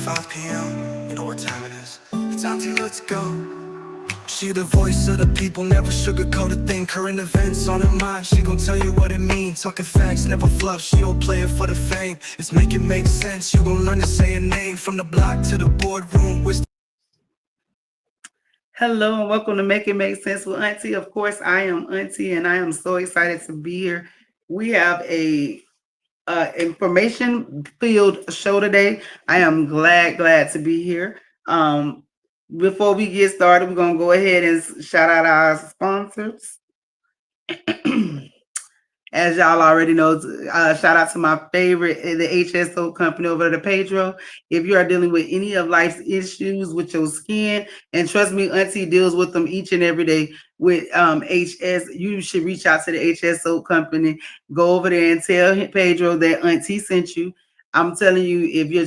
5 p.m. You know what time it is. It's Aunti, let's go. She the voice of the people, never sugarcoat a thing. Current events on her mind, she gon' tell you what it means. Talking facts, never fluff, she don't play it for the fame. It's make it make sense, you gon' learn to say a name. From the block to the boardroom. Hello and welcome to Make It Make Sense with Auntie. Of course, I am Auntie and I am so excited to be here. We have a information filled show today. I am glad to be here. Before we get started, we're gonna go ahead and shout out our sponsors. As y'all already know, shout out to my favorite, the HSO company over the Pedro. If you are dealing with any of life's issues with your skin, and trust me, Auntie deals with them each and every day with HS, you should reach out to the HSO company. Go over there and tell Pedro that Auntie sent you. I'm telling you, if your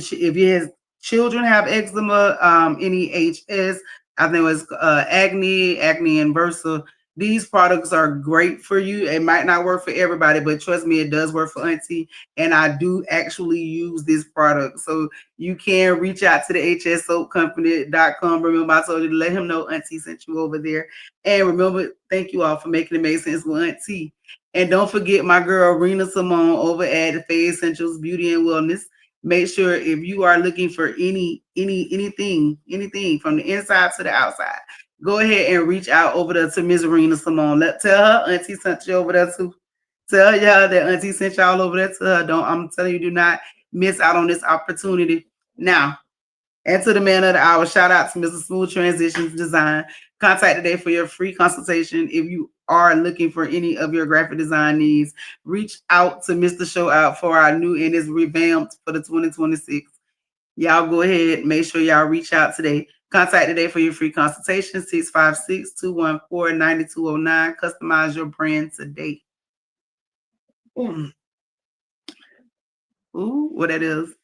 children have eczema, any HS, I think it was acne and Versa, these products are great for you. It might not work for everybody, but trust me, it does work for Auntie. And I do actually use this product. So you can reach out to the hssoapcompany.com. Remember, I told you to let him know Auntie sent you over there. And remember, thank you all for making it make sense with Auntie. And don't forget my girl Rena Simone over at the Faye Essentials Beauty and Wellness. Make sure if you are looking for anything from the inside to the outside, go ahead and reach out over there to Miss Rena Simone. Tell her Auntie sent you over there too. Tell y'all that Auntie sent y'all over there to her. I'm telling you, do not miss out on this opportunity. Now, and to the man of the hour, shout out to Mr. Smooth Transitions Design. Contact today for your free consultation. If you are looking for any of your graphic design needs, reach out to Mr. Show Out for our new and is revamped for the 2026. Y'all go ahead, make sure y'all reach out today. Contact today for your free consultation, 656-214-9209. Customize your brand today. Ooh, what that is.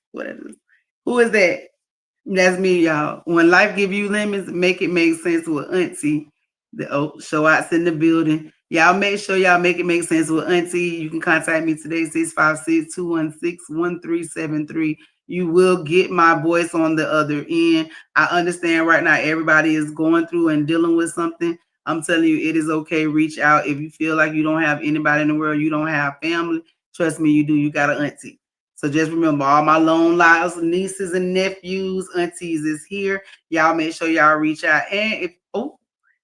Who is that? That's me, y'all. When life give you lemons, make it make sense with Auntie. The show outs in the building. Y'all make sure y'all make it make sense with Auntie. You can contact me today, 656-216-1373. You will get my voice on the other end. I understand right now everybody is going through and dealing with something. I'm telling you, it is okay. Reach out. If you feel like you don't have anybody in the world, you don't have family, trust me, you do. You got an Auntie. So just remember, all my long lives, nieces and nephews, aunties is here. Y'all make sure y'all reach out. And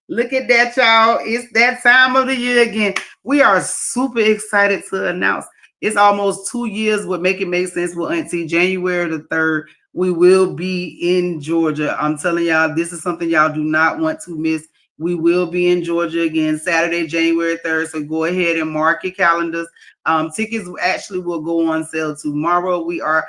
look at that, y'all. It's that time of the year again. We are super excited to announce it's almost 2 years with Make It Make Sense with Auntie. January the 3rd, we will be in Georgia. I'm telling y'all, this is something y'all do not want to miss. We will be in Georgia again Saturday, January 3rd. So go ahead and mark your calendars. Tickets actually will go on sale tomorrow. We are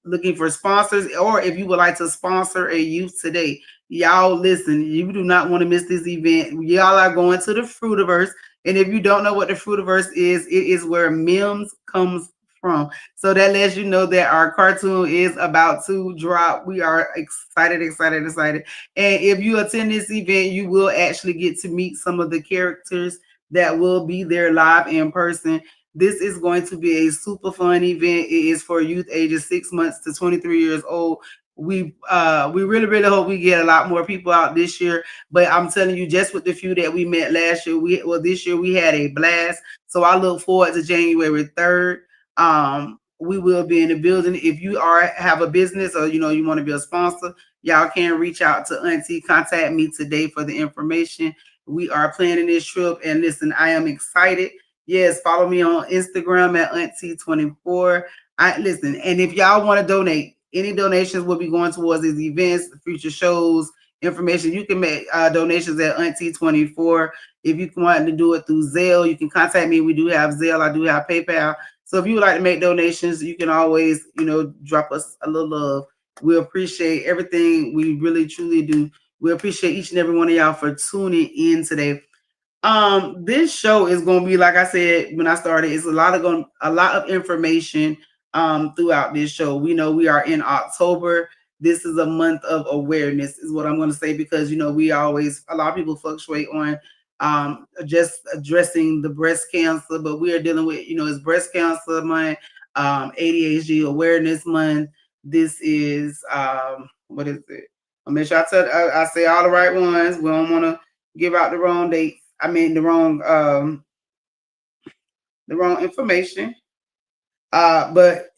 looking for sponsors, or if you would like to sponsor a youth today, y'all listen, you do not want to miss this event. Y'all are going to the Fruitiverse. And if you don't know what the Fruitiverse is, it is where memes comes from. So that lets you know that our cartoon is about to drop. We are excited. And if you attend this event, you will actually get to meet some of the characters that will be there live in person. This is going to be a super fun event. It is for youth ages 6 months to 23 years old. We really hope we get a lot more people out this year. But I'm telling you, just with the few that we met last year, this year we had a blast. So I look forward to January 3rd. We will be in the building. If you have a business or you want to be a sponsor, y'all can reach out to Auntie. Contact me today for the information. We are planning this trip, and listen, I am excited. Yes, follow me on Instagram at Auntie24. Listen, and if y'all want to donate, any donations will be going towards these events, future shows, information. You can make donations at Auntie24. If you want to do it through Zelle, you can contact me. We do have Zelle. I do have PayPal. So if you would like to make donations, you can always, drop us a little love. We appreciate everything. We really, truly do. We appreciate each and every one of y'all for tuning in today. This show is going to be, like I said when I started, it's a lot of information throughout this show. We know we are in October. This is a month of awareness, is what I'm going to say, because a lot of people fluctuate on just addressing the breast cancer, but we are dealing with, it's breast cancer month, ADHD awareness month, This is what is it? I'll make sure I say all the right ones. We don't want to give out the wrong dates. I mean the wrong information. But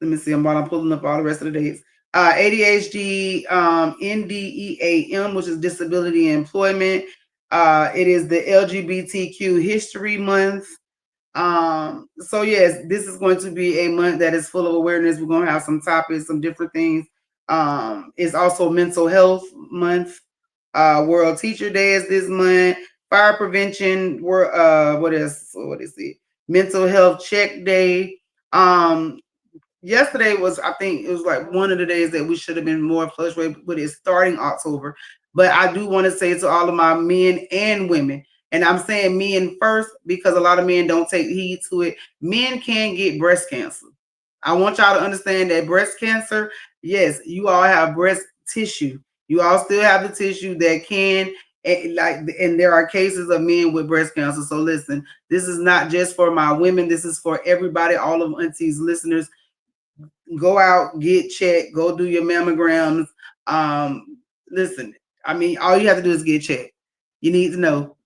let me see. While I'm pulling up all the rest of the dates. ADHD, NDEAM, which is Disability Employment. It is the LGBTQ History Month. So yes, this is going to be a month that is full of awareness. We're going to have some topics, some different things. It's also Mental Health Month. World Teacher Day is this month. Fire prevention. What is it? Mental Health Check Day. Yesterday was, I think it was like one of the days that we should have been more flush with, but it's starting October. But I do want to say to all of my men and women, and I'm saying men first because a lot of men don't take heed to it. Men can get breast cancer. I want y'all to understand that breast cancer, yes, you all have breast tissue. You all still have the tissue that can, and there are cases of men with breast cancer. So listen, this is not just for my women. This is for everybody, all of Auntie's listeners. Go out, get checked, go do your mammograms. Listen, I mean, all you have to do is get checked. You need to know.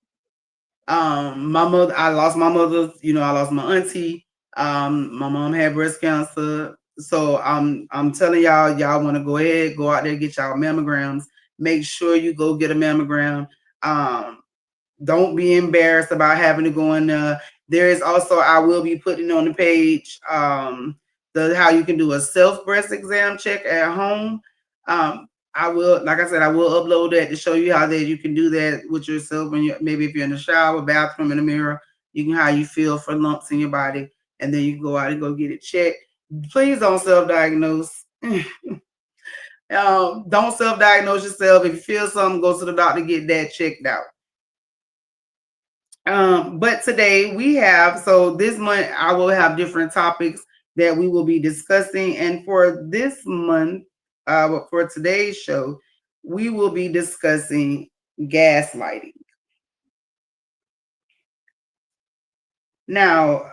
My mother, I lost my mother, I lost my auntie. My mom had breast cancer. So I'm telling y'all want to go ahead, go out there, get y'all mammograms. Make sure you go get a mammogram. Don't be embarrassed about having to go in there. There is also, I will be putting on the page how you can do a self breast exam check at home. I will, like I said, I will upload that to show you how that you can do that with yourself when you, maybe if you're in the shower, bathroom, in the mirror, you can how you feel for lumps in your body, and then you can go out and go get it checked. Please don't self-diagnose. Don't self-diagnose yourself. If you feel something, go to the doctor, get that checked out. But today we have, so this month I will have different topics that we will be discussing. And for this month, for today's show, we will be discussing gaslighting. Now,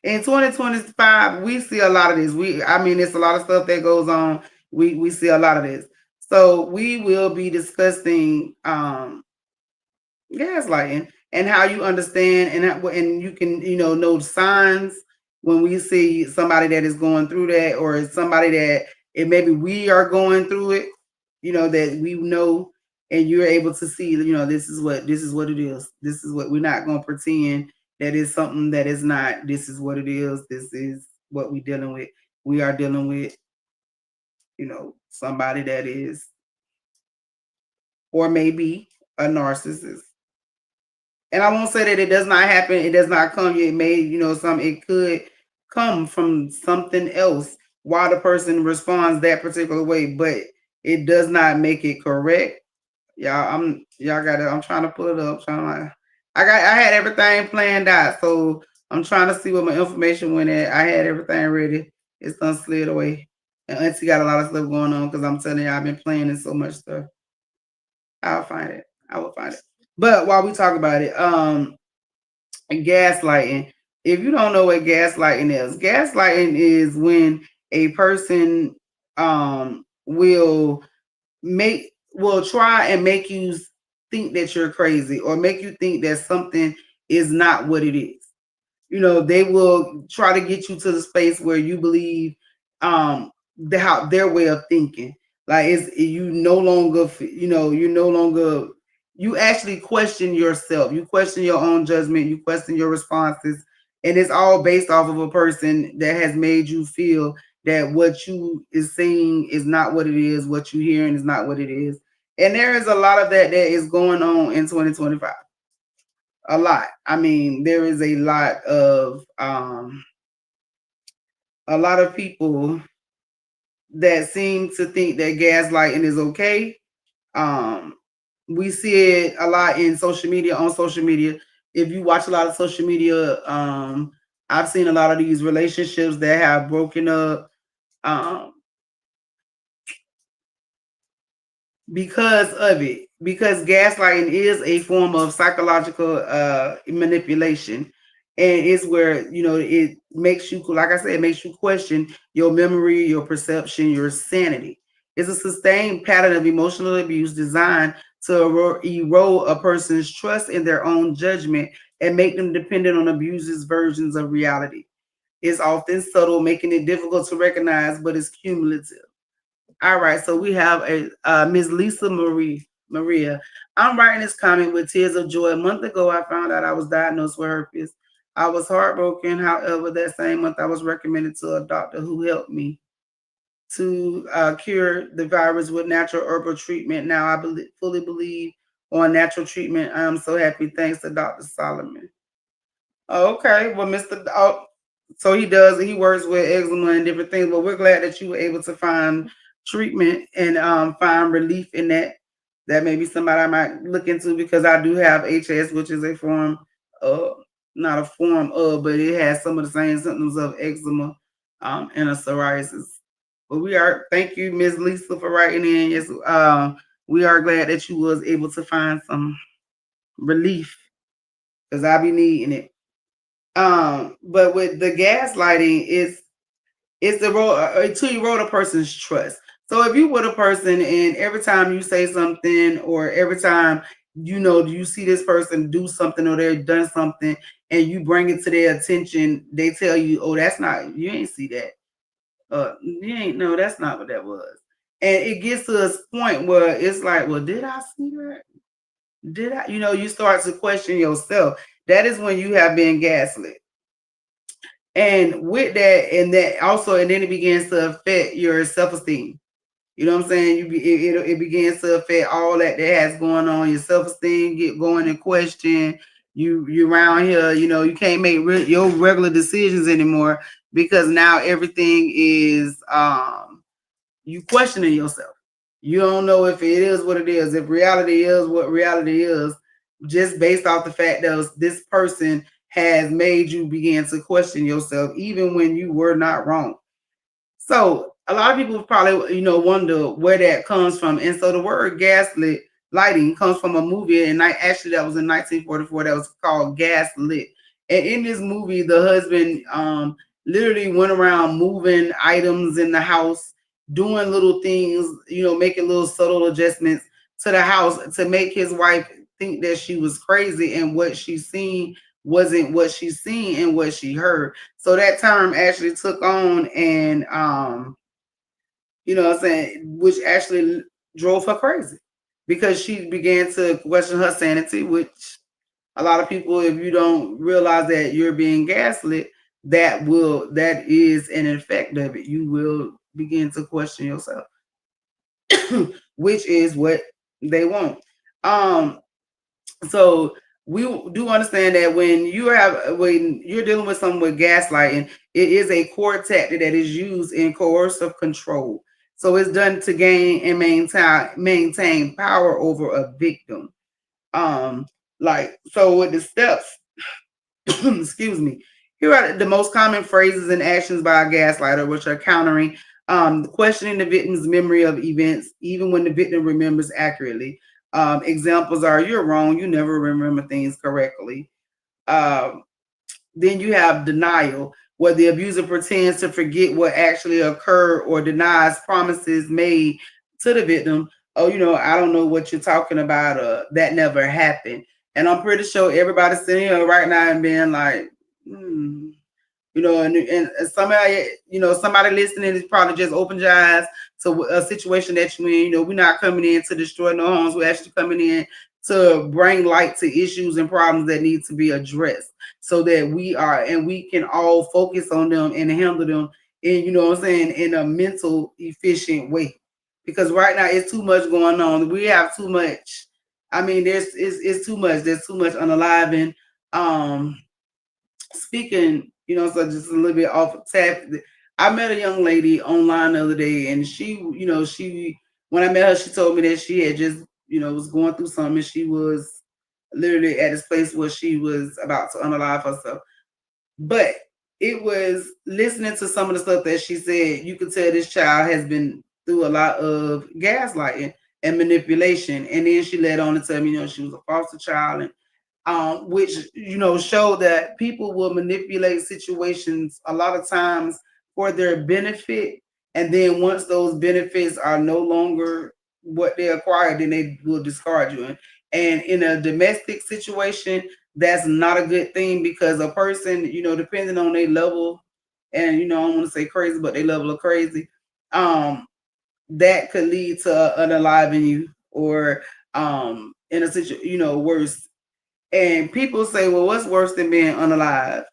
in 2025, we see a lot of this. I mean, it's a lot of stuff that goes on. We see a lot of this. So we will be discussing gaslighting and how you understand and you can know signs when we see somebody that is going through that, or somebody that maybe we are going through it, that we know, and you're able to see, this is what it is. This is what we're not going to pretend that is something that is not. This is what it is. This is what we're dealing with. We are dealing with somebody that is, or maybe a narcissist. And I won't say that it does not happen. It does not come. It may, it could come from something else why the person responds that particular way, but it does not make it correct. I'm trying to pull it up. I had everything planned out. So I'm trying to see what my information went at. I had everything ready. It's done slid away. And Auntie got a lot of stuff going on because I'm telling you, I've been planning so much stuff. I'll find it. I will find it. But while we talk about it, gaslighting. If you don't know what gaslighting is when a person will try and make you think that you're crazy, or make you think that something is not what it is. They will try to get you to the space where you believe their way of thinking. Like you actually question yourself. You question your own judgment. You question your responses. And it's all based off of a person that has made you feel that what you is seeing is not what it is. What you hearing is not what it is. And there is a lot of that is going on in 2025. A lot. I mean, there is a lot of people that seem to think that gaslighting is okay. We see it a lot on social media. If you watch a lot of social media, I've seen a lot of these relationships that have broken up because of it. Because gaslighting is a form of psychological manipulation. And it's where, it makes you, like I said, it makes you question your memory, your perception, your sanity. It's a sustained pattern of emotional abuse designed to erode a person's trust in their own judgment and make them dependent on abusers' versions of reality. It's often subtle, making it difficult to recognize, but it's cumulative. All right, so we have a Miss Lisa Maria. I'm writing this comment with tears of joy. A month ago, I found out I was diagnosed with herpes. I was heartbroken. However, that same month, I was recommended to a doctor who helped me to cure the virus with natural herbal treatment. Now I fully believe on natural treatment. I am so happy. Thanks to Dr. Solomon. Okay, well, Mr. So he works with eczema and different things, but we're glad that you were able to find treatment and find relief in that. That may be somebody I might look into, because I do have HS, which is a form of, not a form of, but it has some of the same symptoms of eczema and a psoriasis. But thank you, Ms. Lisa, for writing in. Yes, we are glad that you was able to find some relief, because I be needing it. But with the gaslighting, it's the role to erode a person's trust. So if you with a person and every time you say something, or every time you see this person do something or they've done something and you bring it to their attention, they tell you, "Oh, that's not, you ain't see that. You ain't, no, that's not what that was." And it gets to a point where it's like, "Well, did I see that? Did I?" You start to question yourself. That is when you have been gaslit. And with that, and that also, and then it begins to affect your self-esteem. You know what I'm saying? It begins to affect all that has going on. Your self-esteem get going in question. You around here, you can't make your regular decisions anymore, because now everything is you questioning yourself. You don't know if it is what it is, if reality is what reality is, just based off the fact that this person has made you begin to question yourself, even when you were not wrong. So a lot of people probably, wonder where that comes from. And so the word gaslit lighting comes from a movie, and actually that was in 1944, that was called Gaslit. And in this movie, the husband literally went around moving items in the house, doing little things, making little subtle adjustments to the house to make his wife think that she was crazy, and what she seen wasn't what she seen and what she heard. So that term actually took on, and what I'm saying, which actually drove her crazy, because she began to question her sanity, which a lot of people, if you don't realize that you're being gaslit, that is an effect of it. You will begin to question yourself, which is what they want. So we do understand that when you're dealing with someone with gaslighting, it is a core tactic that is used in coercive control. So it's done to gain and maintain power over a victim. So with the steps, excuse me, here are the most common phrases and actions by a gaslighter, which are countering, questioning the victim's memory of events, even when the victim remembers accurately. Examples are, "You're wrong, you never remember things correctly." Then you have denial, where the abuser pretends to forget what actually occurred or denies promises made to the victim. "Oh, I don't know what you're talking about. That never happened." And I'm pretty sure everybody's sitting here right now and being like, and somebody listening is probably just opened your eyes to a situation that you're in. We're not coming in to destroy no homes. We're actually coming in to bring light to issues and problems that need to be addressed, so that we can all focus on them and handle them in, in a mental efficient way. Because right now it's too much going on. We have too much. I mean, it's too much. There's too much unaliving. Speaking, so just a little bit off tap. I met a young lady online the other day, and she when I met her, she told me that she had just, was going through something, and she was literally at this place where she was about to unalive herself. But it was listening to some of the stuff that she said, you could tell this child has been through a lot of gaslighting and manipulation. And then she led on to tell me, she was a foster child, and which show that people will manipulate situations a lot of times for their benefit, and then once those benefits are no longer what they acquired, then they will discard you. And in a domestic situation, that's not a good thing, because a person, depending on their level, and I don't want to say crazy, but their level of crazy, that could lead to unaliving you, or in a situation, worse. And people say, well, what's worse than being unalive?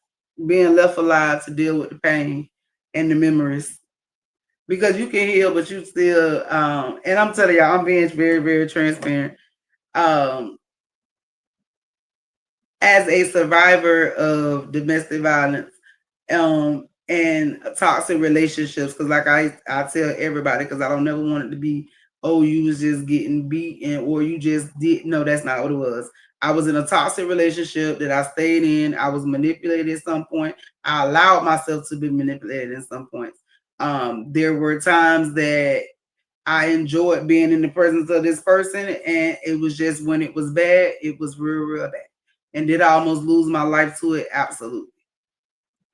Being left alive to deal with the pain and the memories. Because you can heal, but you still, and I'm telling y'all, I'm being very, very transparent. Um, as a survivor of domestic violence, and toxic relationships, because like I tell everybody, because I don't never want it to be, oh, you was just getting beaten, or you just did. No, that's not what it was. I was in a toxic relationship that I stayed in. I was manipulated at some point. I allowed myself to be manipulated at some points. There were times that I enjoyed being in the presence of this person, and it was just when it was bad, it was real, real bad. And did I almost lose my life to it? Absolutely.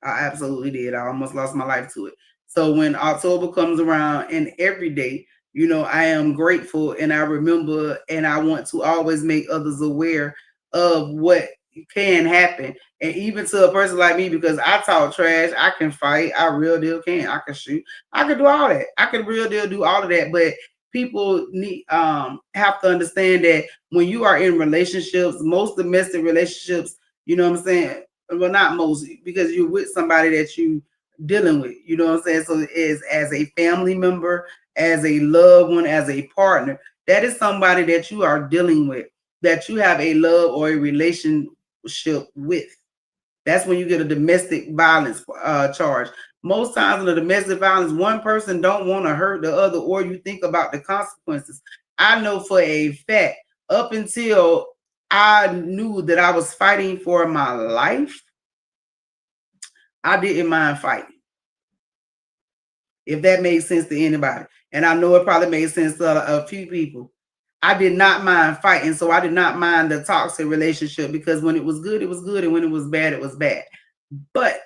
I absolutely did. I almost lost my life to it. So when October comes around, and every day, I am grateful, and I remember, and I want to always make others aware of what can happen. And even to a person like me, because I talk trash, I can fight, I real deal can, I can shoot, I can do all that. I can real deal do all of that. But people need have to understand that when you are in relationships, most domestic relationships, what I'm saying, well, not most, because you're with somebody that you dealing with, what I'm saying. So it is as a family member, as a loved one, as a partner, that is somebody that you are dealing with, that you have a love or a relationship with. That's when you get a domestic violence charge. Most times in the domestic violence, one person don't want to hurt the other, or you think about the consequences. I know for a fact, up until I knew that I was fighting for my life, I didn't mind fighting. If that made sense to anybody. And I know it probably made sense to a few people. I did not mind fighting. So I did not mind the toxic relationship, because when it was good, it was good. And when it was bad, it was bad. But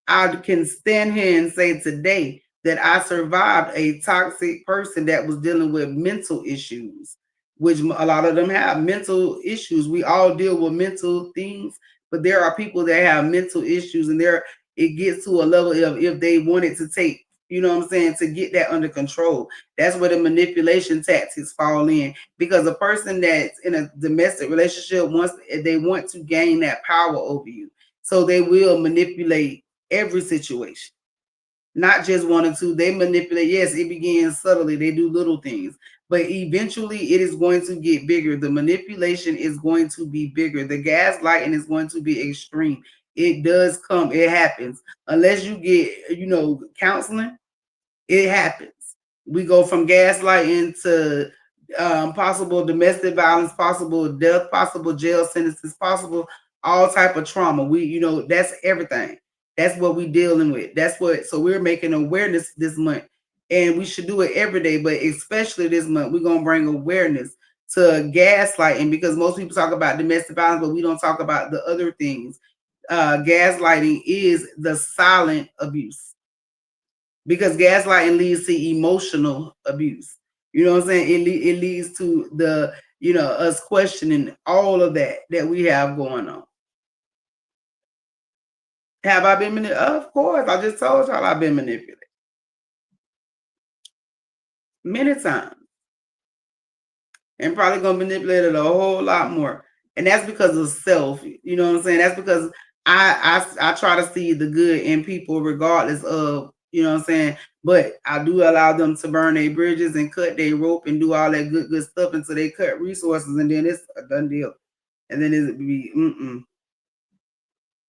I can stand here and say today that I survived a toxic person that was dealing with mental issues, which a lot of them have mental issues. We all deal with mental things, but there are people that have mental issues, and it gets to a level of, if they wanted to take, what I'm saying, to get that under control. That's where the manipulation tactics fall in, because a person that's in a domestic relationship, once they want to gain that power over you, so they will manipulate every situation, not just one or two. They manipulate. Yes, it begins subtly. They do little things, but eventually it is going to get bigger. The manipulation is going to be bigger. The gaslighting is going to be extreme. It does come. It happens. Unless you get, counseling, it happens. We go from gaslighting to possible domestic violence, possible death, possible jail sentences, possible all type of trauma. That's everything. That's what we dealing with. So we're making awareness this month, and we should do it every day, but especially this month, we're going to bring awareness to gaslighting, because most people talk about domestic violence, but we don't talk about the other things. Gaslighting is the silent abuse, because gaslighting leads to emotional abuse. You know what I'm saying? It leads to the, us questioning all of that we have going on. Have I been manipulated? Of course. I just told y'all I've been manipulated many times, and probably gonna manipulate it a whole lot more. And that's because of self. You know what I'm saying? That's because I try to see the good in people regardless of, what I'm saying. But I do allow them to burn their bridges and cut their rope and do all that good stuff until they cut resources, and then it's a done deal. And then it be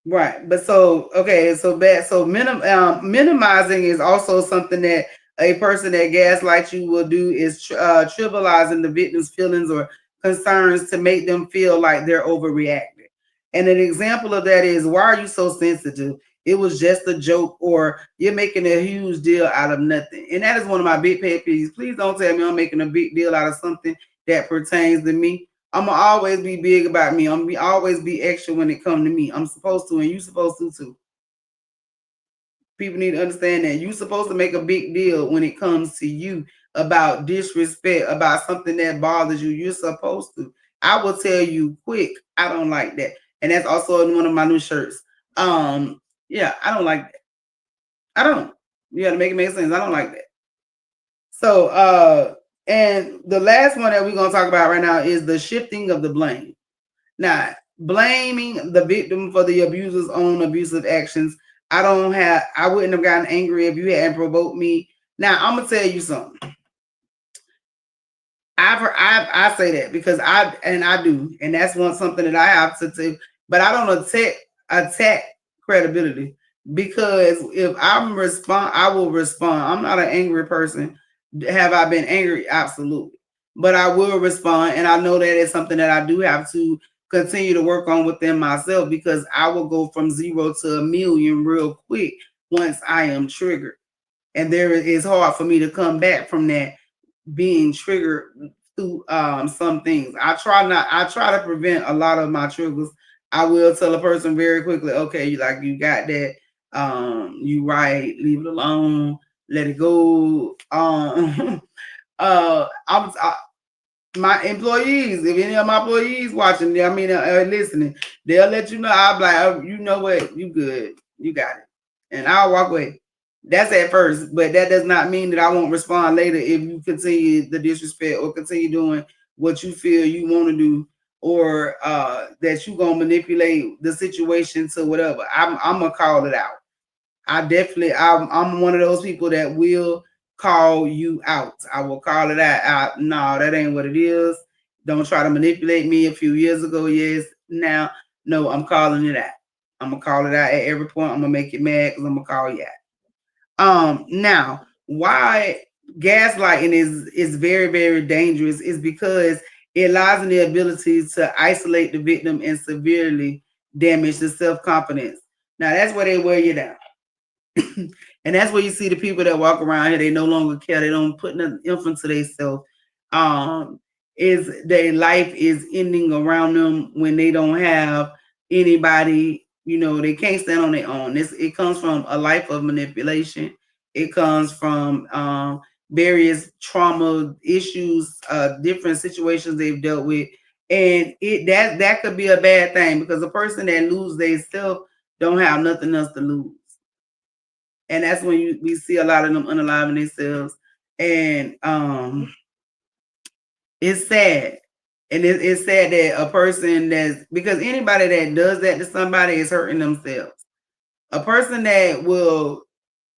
right. But so okay, so bad. So minimizing is also something that a person that gaslights you will do, is trivializing the victim's feelings or concerns to make them feel like they're overreacting. And an example of that is, why are you so sensitive? It was just a joke, or you're making a huge deal out of nothing. And that is one of my big pet peeves. Please don't tell me I'm making a big deal out of something that pertains to me. I'm gonna always be big about me. I'm gonna always be extra when it come to me. I'm supposed to, and you supposed to too. People need to understand that you're supposed to make a big deal when it comes to you about disrespect, about something that bothers you. You're supposed to. I will tell you quick, I don't like that. And that's also in one of my new shirts. Yeah, I don't like that. I don't. You gotta make it make sense. I don't like that. So and the last one that we're gonna talk about right now is the shifting of the blame. Now, blaming the victim for the abuser's own abusive actions. I wouldn't have gotten angry if you hadn't provoked me. Now, I'm gonna tell you something. I say that because I do, and that's something that I have to do. But I don't attack credibility, because if I will respond. I'm not an angry person. Have I been angry? Absolutely. But I will respond, and I know that it's something that I do have to continue to work on within myself, because I will go from 0 to a million real quick once I am triggered, and there is hard for me to come back from that being triggered through some things. I try to prevent a lot of my triggers. I will tell a person very quickly, okay, you got that, you right, leave it alone, let it go. My employees, if any of my employees watching, listening, they'll let you know. I'll be like, oh, you know what, you good, you got it, and I'll walk away. That's at first, but that does not mean that I won't respond later if you continue the disrespect or continue doing what you feel you want to do, or that you gonna manipulate the situation to whatever. I'm gonna call it out. I'm one of those people that will call you out. I will call it out. No, that ain't what it is. Don't try to manipulate me. A few years ago, yes. Now, no, I'm calling it out. I'm gonna call it out at every point. I'm gonna make it mad because I'm gonna call you out. Now, why gaslighting is very, very dangerous is because it lies in the ability to isolate the victim and severely damage the self-confidence. Now, that's where they wear you down. And that's where you see the people that walk around here, they no longer care, they don't put nothing into themselves. Is their life is ending around them when they don't have anybody, they can't stand on their own. It comes from a life of manipulation. It comes from various trauma issues, different situations they've dealt with. And that could be a bad thing, because a person that loses themselves don't have nothing else to lose. And that's when we see a lot of them unaliving themselves. And it's sad. And it's sad that a person because anybody that does that to somebody is hurting themselves. A person that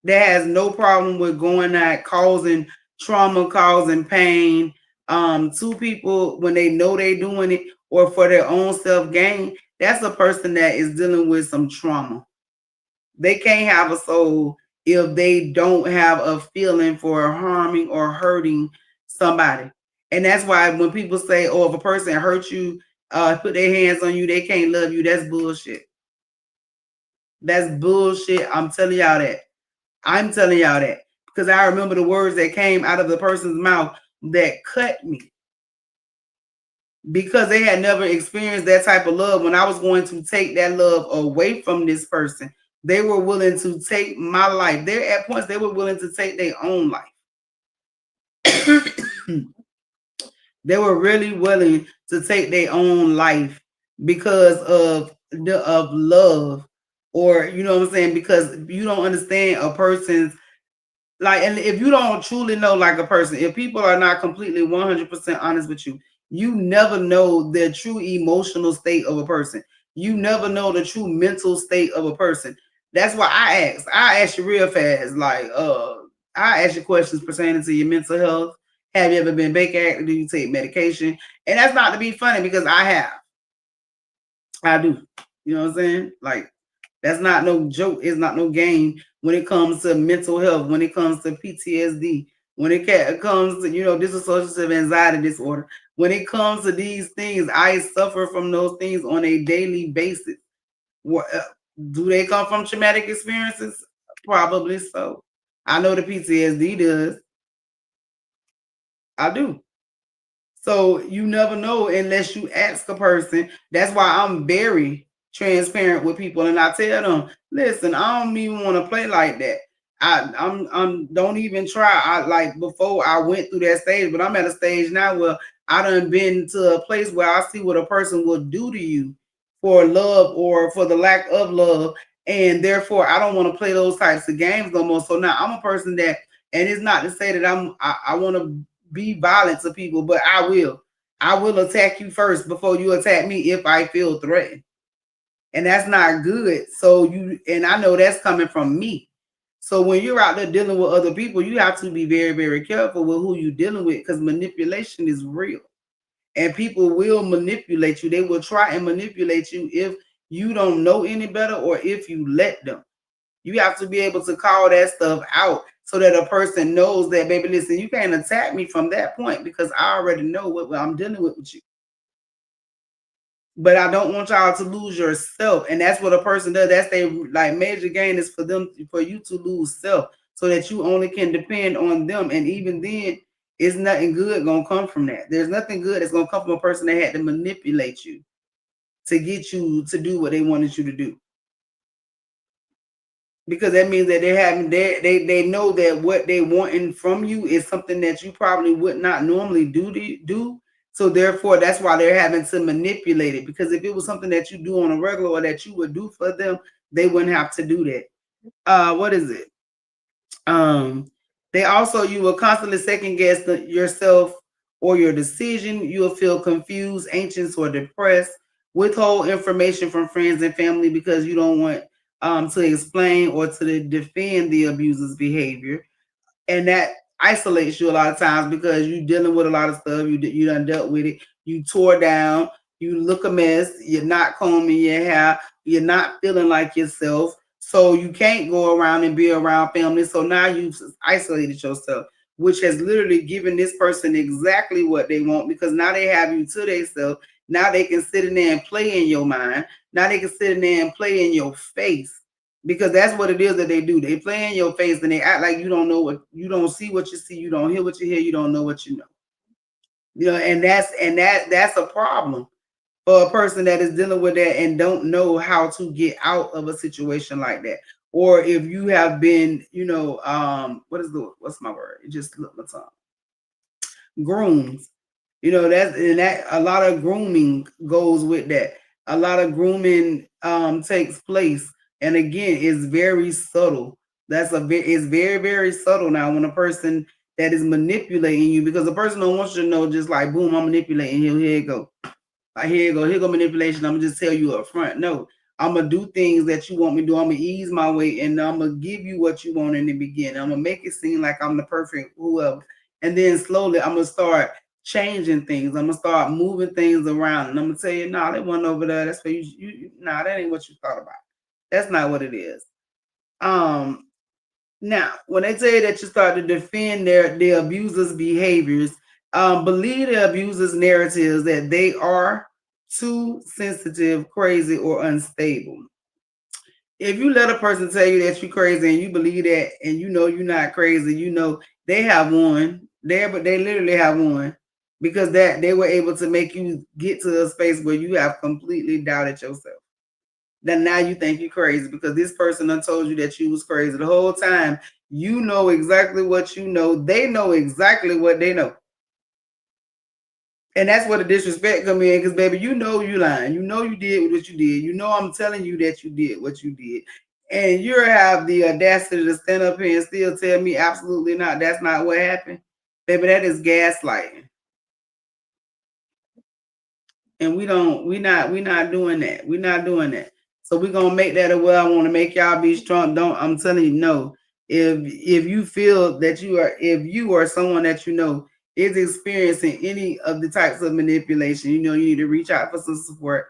has no problem with going out, causing trauma, causing pain to people when they know they're doing it, or for their own self-gain, that's a person that is dealing with some trauma. They can't have a soul if they don't have a feeling for harming or hurting somebody. And that's why when people say, oh, if a person hurts you, put their hands on you, they can't love you, that's bullshit. That's bullshit. I'm telling y'all that. Because I remember the words that came out of the person's mouth that cut me, because they had never experienced that type of love. When I was going to take that love away from this person, they were willing to take my life. At points they were willing to take their own life. They were really willing to take their own life because of love, or you know what I'm saying, because you don't understand a person's, and if you don't truly know a person, if people are not completely 100% honest with you, you never know the true emotional state of a person. You never know the true mental state of a person. That's why I ask you real fast, I ask you questions pertaining to your mental health. Have you ever been back active? Do you take medication? And that's not to be funny, because I do. You know what I'm saying? That's not no joke. It's not no game when it comes to mental health, when it comes to PTSD, when it comes to, dissociative anxiety disorder. When it comes to these things, I suffer from those things on a daily basis. Do they come from traumatic experiences? Probably so. I know the PTSD does. I do. So you never know unless you ask a person. That's why I'm very transparent with people, and I tell them, listen, I don't even want to play like that. I'm don't even try. I like before I went through that stage, but I'm at a stage now where I done been to a place where I see what a person will do to you for love or for the lack of love. And therefore I don't want to play those types of games no more. So now I'm a person that, and it's not to say that I want to be violent to people, but I will attack you first before you attack me if I feel threatened. And that's not good. So you, and I know that's coming from me. So when you're out there dealing with other people, you have to be very, very careful with who you're dealing with, because manipulation is real. And people will manipulate you. They will try and manipulate you if you don't know any better or if you let them. You have to be able to call that stuff out so that a person knows that, baby, listen, you can't attack me from that point because I already know what I'm dealing with you. But I don't want y'all to lose yourself. And that's what a person does. That's their like major gain, is for you to lose self so that you only can depend on them. And even then, it's nothing good gonna come from that. There's nothing good that's gonna come from a person that had to manipulate you to get you to do what they wanted you to do. Because that means that they're having they know that what they wanting from you is something that you probably would not normally do. So therefore, that's why they're having to manipulate it. Because if it was something that you do on a regular or that you would do for them, they wouldn't have to do that. What is it? Um, they also, you will constantly second guess yourself or your decision. You will feel confused, anxious, or depressed. Withhold information from friends and family because you don't want to explain or to defend the abuser's behavior, and that isolates you a lot of times because you're dealing with a lot of stuff. You done dealt with it. You tore down. You look a mess. You're not combing your hair. You're not feeling like yourself. So you can't go around and be around family. So now you've isolated yourself, which has literally given this person exactly what they want, because now they have you to themselves. Now they can sit in there and play in your mind. Now they can sit in there and play in your face, because that's what it is that they do. They play in your face and they act like you don't know what, you don't see what you see, you don't hear what you hear, you don't know what you know. You know, and that's a problem for a person that is dealing with that and don't know how to get out of a situation like that. Or if you have been, what's my word? It just slipped my tongue. Groomed. That a lot of grooming goes with that. A lot of grooming takes place, and again, it's very subtle. It's very, very subtle now when a person that is manipulating you, because the person don't want you to know just like boom, I'm manipulating you. Here you go. Like, here go manipulation. I'm gonna just tell you up front. No, I'm gonna do things that you want me to do. I'm gonna ease my way, and I'm gonna give you what you want in the beginning. I'm gonna make it seem like I'm the perfect whoever, and then slowly I'm gonna start changing things. I'm gonna start moving things around, and I'm gonna tell you, no, that one over there. That's for you. Nah, that ain't what you thought about. That's not what it is. Now, when they tell you that you start to defend the abuser's behaviors, believe the abuser's narratives that they are too sensitive, crazy, or unstable. If you let a person tell you that you're crazy and you believe that, and you know you're not crazy, you know they have won. They literally have won, because that they were able to make you get to a space where you have completely doubted yourself. Then now you think you're crazy because this person done told you that you was crazy the whole time. You know exactly what you know. They know exactly what they know. And that's where the disrespect come in, because baby, you know you lying. You know you did what you did. You know I'm telling you that you did what you did. And you have the audacity to stand up here and still tell me absolutely not. That's not what happened. Baby, that is gaslighting. And we're not doing that. We're not doing that. So we're gonna make that a well. I want to make y'all be strong. Don't, I'm telling you, no. If you feel that if you or someone that you know is experiencing any of the types of manipulation, you need to reach out for some support.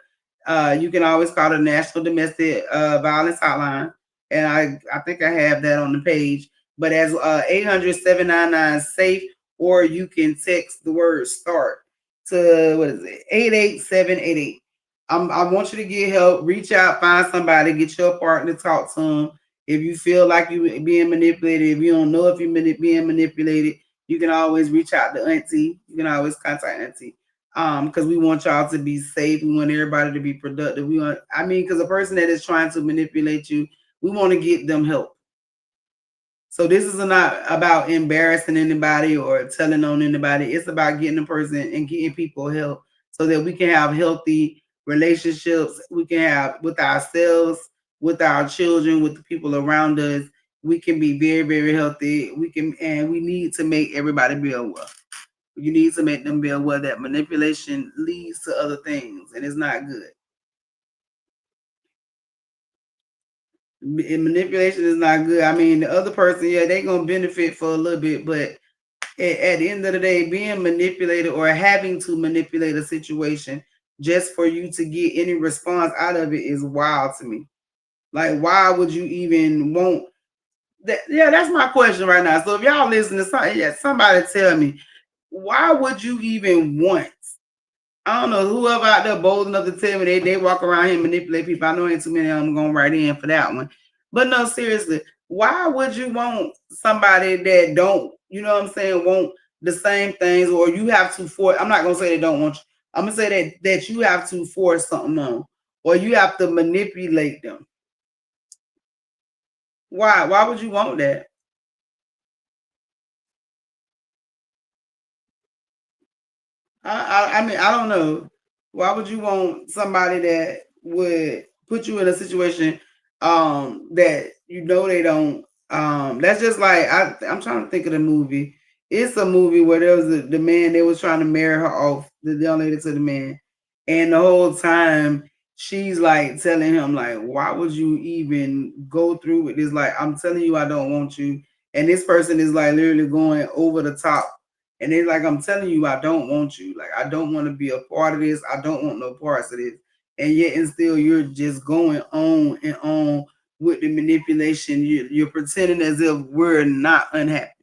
You can always call the National Domestic Violence Hotline, and I think I have that on the page. But as 800-799-SAFE, or you can text the word START to, what is it, 88788. I want you to get help. Reach out, find somebody, get your partner, talk to them. If you feel like you're being manipulated, if you don't know if you're being manipulated, you can always reach out to Auntie. You can always contact Auntie. Because we want y'all to be safe. We want everybody to be productive. Because a person that is trying to manipulate you, we want to get them help. So this is not about embarrassing anybody or telling on anybody. It's about getting a person and getting people help so that we can have healthy relationships. We can have with ourselves, with our children, with the people around us. We can be very, very healthy. We need to make everybody be aware. You need to make them be aware that manipulation leads to other things and it's not good. Manipulation is not good. The other person, yeah, they gonna benefit for a little bit, but at the end of the day, being manipulated or having to manipulate a situation just for you to get any response out of it is wild to me. Like, why would you even want that? Yeah, that's my question right now. So if y'all listen to somebody tell me, why would you even want? I don't know, whoever out there bold enough to tell me they walk around here and manipulate people. I know ain't too many of them going right in for that one. But no, seriously, why would you want somebody that don't, want the same things, or you have to force? I'm not gonna say they don't want you. I'm gonna say that you have to force something on, or you have to manipulate them. Why? Why would you want that? I don't know. Why would you want somebody that would put you in a situation that they don't that's just like I'm trying to think of the movie. It's a movie where there was the man, they was trying to marry her off, the young lady, to the man. And the whole time she's like telling him, like, why would you even go through with this? Like, I'm telling you I don't want you. And this person is like literally going over the top. And they're like, I'm telling you, I don't want you. Like, I don't want to be a part of this. I don't want no parts of this. And yet, and still, you're just going on and on with the manipulation. You're pretending as if we're not unhappy.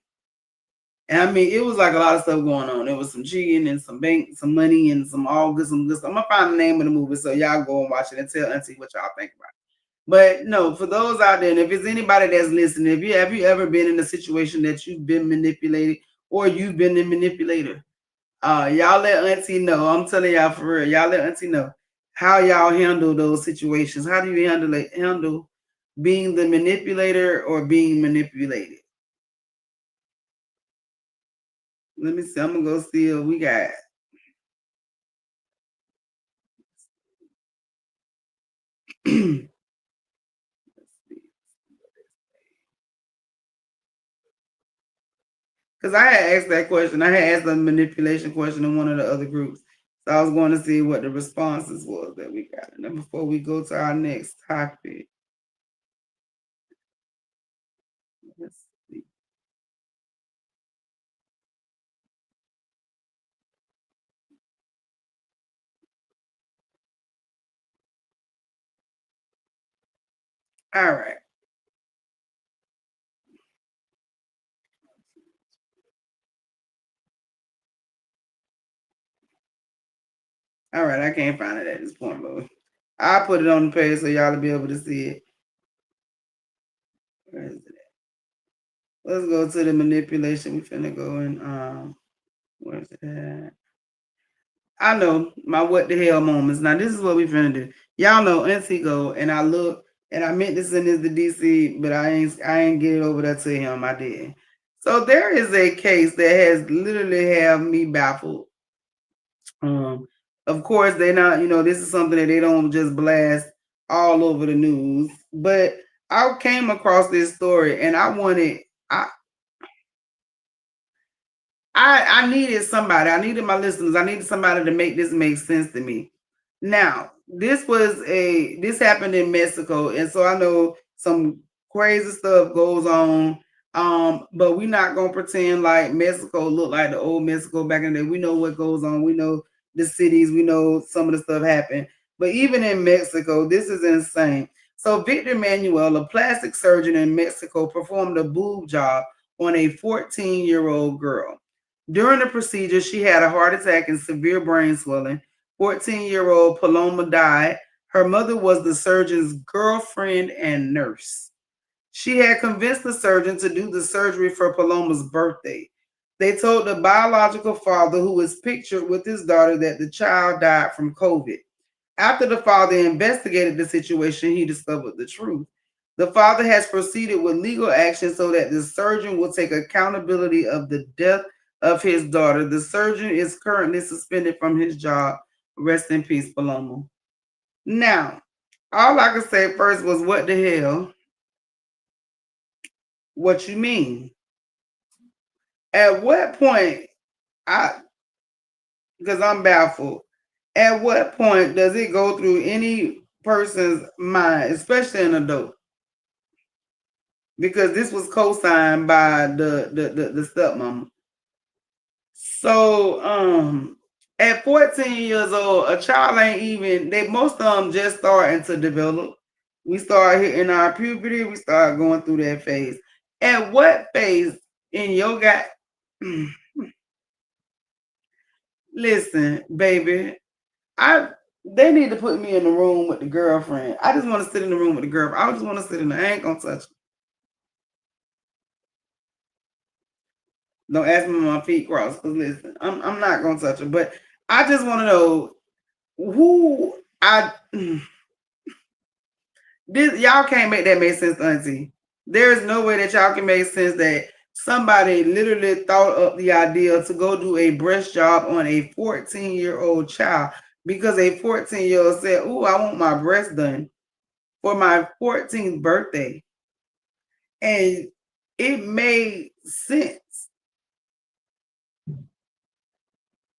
And it was like a lot of stuff going on. There was some cheating and some money and some good stuff. I'm gonna find the name of the movie so y'all go and watch it and tell Auntie what y'all think about it. But no, for those out there, and if it's anybody that's listening, have you ever been in a situation that you've been manipulated or you've been the manipulator? Y'all let Auntie know. I'm telling y'all for real. Y'all let Auntie know how y'all handle those situations. How do you handle being the manipulator or being manipulated? Let me see. I'm gonna go see what we got. Because I had asked that question. I had asked a manipulation question in one of the other groups. So I was going to see what the responses was that we got. And then before we go to our next topic, let's see. All right. All right. I can't find it at this point, but I'll put it on the page so y'all will be able to see it. Where is it at? Let's go to the manipulation. We finna go in. Where's it at? I know my what the hell moments. Now this is what we finna do. Y'all know Auntie go and I look and I meant to send this to DC, but I ain't get it over there to him. I did. So there is a case that has literally have me baffled. Of course they not, this is something that they don't just blast all over the news. But I came across this story and I needed somebody. I needed my listeners. I needed somebody to make this make sense to me. Now, this happened in Mexico, and so I know some crazy stuff goes on. But we're not gonna pretend like Mexico looked like the old Mexico back in the day. We know what goes on. We know the cities. We know some of the stuff happened. But even in Mexico, this is insane. So Victor Manuel, a plastic surgeon in Mexico, performed a boob job on a 14-year-old girl. During the procedure, she had a heart attack and severe brain swelling. 14-year-old Paloma died. Her mother was the surgeon's girlfriend and nurse. She had convinced the surgeon to do the surgery for Paloma's birthday. They told the biological father, who is pictured with his daughter, that the child died from COVID. After the father investigated the situation, he discovered the truth. The father has proceeded with legal action so that the surgeon will take accountability of the death of his daughter. The surgeon is currently suspended from his job. Rest in peace, Paloma. Now, all I could say first was, what the hell? What you mean? At what point, because I'm baffled, at what point does it go through any person's mind, especially an adult? Because this was co-signed by the stepmama. So at 14 years old, a child ain't even, most of them just starting to develop. We start hitting our puberty, we start going through that phase. At what phase in your listen, baby, they need to put me in the room with the girlfriend. I just want to sit in the room with the girlfriend. I just want to sit in there. I ain't gonna touch her. Don't ask me when my feet cross, because listen, I'm not gonna touch her. But I just want to know who this, y'all can't make that make sense, Auntie. There's no way that y'all can make sense that somebody literally thought up the idea to go do a breast job on a 14-year-old child because a 14-year-old said, "Ooh, I want my breast done for my 14th birthday." And it made sense.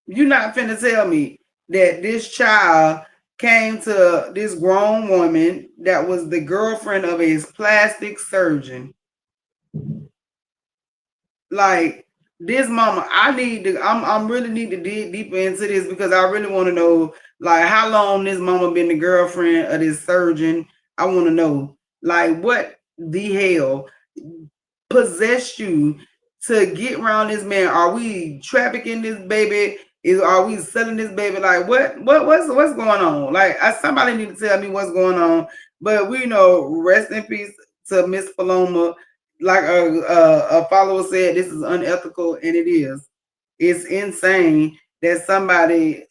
You're not finna tell me that this child came to this grown woman that was the girlfriend of a plastic surgeon. Like, this mama, I'm really need to dig deeper into this, because I really want to know, like, how long this mama been the girlfriend of this surgeon. I want to know, like, what the hell possessed you to get around this man? Are we trafficking this baby? Are we selling this baby? Like, what's going on? Like, somebody need to tell me what's going on. But we know, rest in peace to Miss Paloma. Like a follower said, this is unethical, and it is. It's insane that somebody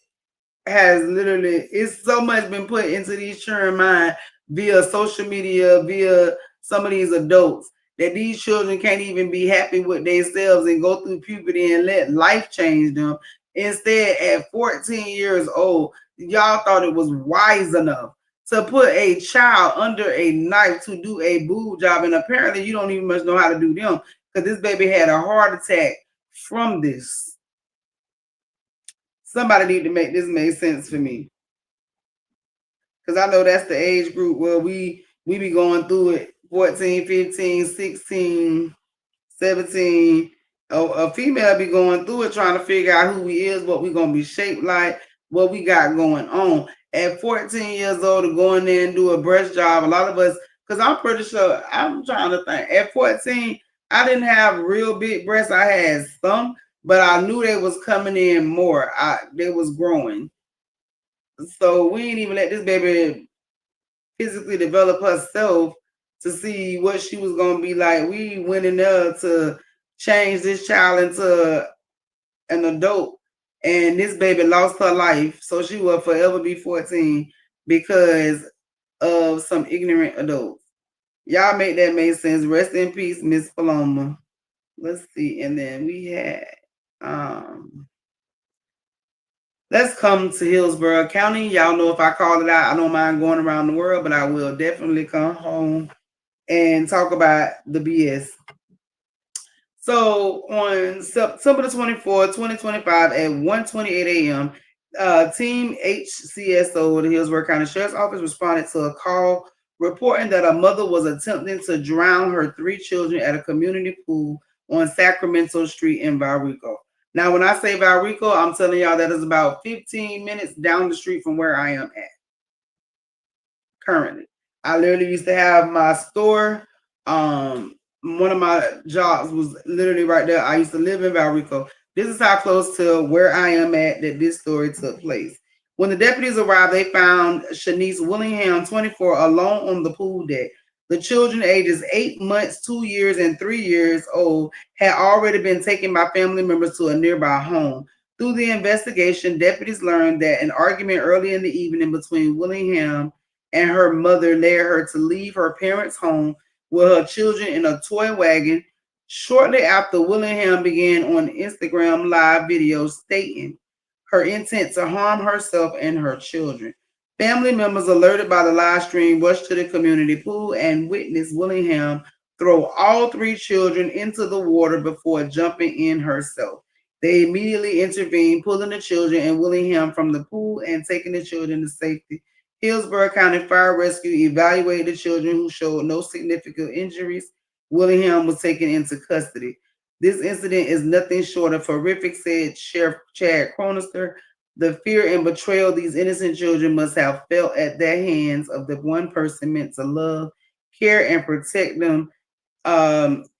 has literally, it's so much been put into these children's mind via social media, via some of these adults, that these children can't even be happy with themselves and go through puberty and let life change them. Instead, at 14 years old, y'all thought it was wise enough to put a child under a knife to do a boob job, and apparently you don't even much know how to do them, because this baby had a heart attack from this. Somebody need to make this make sense for me, because I know that's the age group where we be going through it. 14, 15, 16, 17. A female be going through it, trying to figure out who we is, what we gonna be shaped like, what we got going on. At 14 years old, to go in there and do a breast job, a lot of us, because I'm pretty sure, I'm trying to think, at 14, I didn't have real big breasts. I had some, but I knew they was coming in more. They was growing. So we ain't even let this baby physically develop herself to see what she was gonna be like. We went in there to change this child into an adult, and this baby lost her life, so she will forever be 14 because of some ignorant adults. Y'all make that make sense. Rest in peace, Miss Paloma. Let's see, and then we had let's come to Hillsborough County. Y'all know if I call it out, I don't mind going around the world, but I will definitely come home and talk about the BS. So on September the 24th, 2025 at 1:28 a.m., Team HCSO, the Hillsborough County Sheriff's Office, responded to a call reporting that a mother was attempting to drown her 3 children at a community pool on Sacramento Street in Valrico. Now, when I say Valrico, I'm telling y'all that is about 15 minutes down the street from where I am at currently. I literally used to have my store. One of my jobs was literally right there. I used to live in Valrico. This is how close to where I am at that this story took place. When the deputies arrived, they found Shanice Willingham, 24, alone on the pool deck. The children ages 8 months, 2 years, and 3 years old had already been taken by family members to a nearby home. Through the investigation, deputies learned that an argument early in the evening between Willingham and her mother led her to leave her parents' home with her children in a toy wagon. Shortly after, Willingham began on Instagram live videos stating her intent to harm herself and her children. Family members alerted by the live stream rushed to the community pool and witnessed Willingham throw all 3 children into the water before jumping in herself. They immediately intervened, pulling the children and Willingham from the pool and taking the children to safety. Hillsborough County Fire Rescue evaluated the children who showed no significant injuries. Willingham was taken into custody. This incident is nothing short of horrific, said Sheriff Chad Cronister. The fear and betrayal these innocent children must have felt at their hands of the one person meant to love, care, and protect them